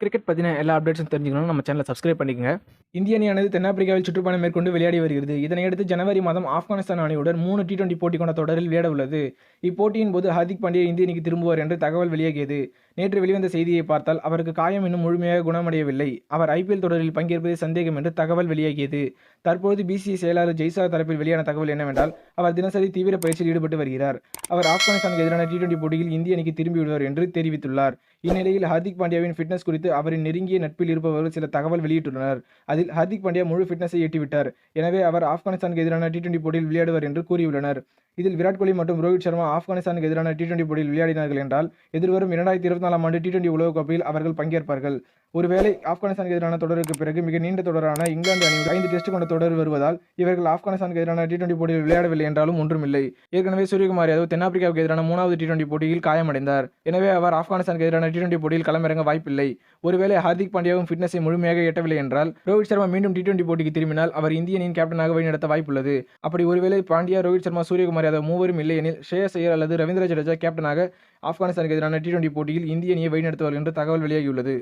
Cricket பற்றின எல்லா அப்டேட்ஸும் தெரிஞ்சுக்கணும் நம்ம சேனலை சப்ஸ்கிரைப் பண்ணிக்கங்க. இந்திய அணியானது தென்னாப்பிரிக்காவில் சுற்றுப்பயணம் மேற்கொண்டு விளையாடி வருகிறது. இதனையடுத்து ஜனவரி மாதம் ஆப்கானிஸ்தான் அணியுடன் 3 T20 போட்டி கொண்ட தொடரில் விளையாட உள்ளது. இப்போட்டியின் போது ஹார்திக் பாண்டியா இந்திய அணிக்கு திரும்புவார் என்று தகவல் வெளியாகியது. நேற்று வெளிவந்த செய்தியை பார்த்தால் அவருக்கு காயம் இன்னும் முழுமையாக குணமடையவில்லை. அவர் IPL தொடரில் பங்கேற்பது சந்தேகம் என்று தகவல் வெளியாகியது. தற்போது BCCI செயலாளர் ஜெய்சார் தரப்பில் வெளியான தகவல் என்னவென்றால், அவர் தினசரி தீவிர பயிற்சியில் ஈடுபட்டு வருகிறார். அவர் ஆப்கானிஸ்தானுக்கு எதிரான T20 போட்டியில் இந்திய அணிக்கு திரும்பிவிடுவார் என்று தெரிவித்துள்ளார். இந்நிலையில் ஹார்திக் பாண்டியாவின் ஃபிட்னஸ் குறித்து அவரின் நெருங்கிய நட்பில் இருப்பவர்கள் சில தகவல் வெளியிட்டுள்ளனர். அதில் ஹார்திக் பாண்டியா முழு ஃபிட்னஸை எட்டிவிட்டார். எனவே அவர் ஆப்கானிஸ்தானுக்கு எதிரான T20 போட்டியில் விளையாடுவார் என்று கூறியுள்ளனர். இதில் விராட் கோலி மற்றும் ரோஹித் சர்மா ஆப்கானிஸ்தானுக்கு எதிரான T20 போட்டியில் விளையாடினார்கள் என்றால் எதிர்வரும் 2024ஆம் ஆண்டு T20 உலகக்கோப்பையில் அவர்கள் பங்கேற்பார்கள். ஒருவேளை ஆப்கானிஸ்தானுக்கு எதிரான தொடருக்கு பிறகு மிக நீண்ட தொடரான இங்கிலாந்து அணியுடன் 5 டெஸ்ட் கொண்ட தொடர் வருவதால் இவர்கள் ஆப்கானிஸ்தானுக்கு எதிரான T20 போட்டியில் விளையாடவில்லை என்றாலும் ஒன்றுமில்லை. ஏற்கனவே சூரியகுமார் யாதவ் தென்னாப்பிரிக்காவுக்கு எதிரான 3வது T20 போட்டியில் காயமடைந்தார். எனவே அவர் ஆப்கானிஸ்தானுக்கு எதிரான T20 போட்டியில் களமிறங்க வாய்ப்பில்லை. ஒருவேளை ஹார்திக் பாண்டியாவும் ஃபிட்னஸை முழுமையாக எட்டவில்லை என்றால் ரோஹித் சர்மா மீண்டும் T20 போட்டிக்கு திரும்பினால் அவர் இந்திய அணியின் கேப்டனாக வழிநடத்த வாய்ப்புள்ளது. அப்படி ஒருவேளை பாண்டியா, ரோஹித் சர்மா, சூரியகுமார் யாதவ் மூவரும் இல்லை எனில் ஸ்ரேயஸ் ஐயர் அல்லது ரவீந்திர ஜடேஜா கேப்டனாக ஆப்கானிஸ்தானுக்கு எதிரான T20 போட்டியில் இந்திய அணியை வழிநடத்துவார்கள் என்று தகவல் வெளியாகியுள்ளது.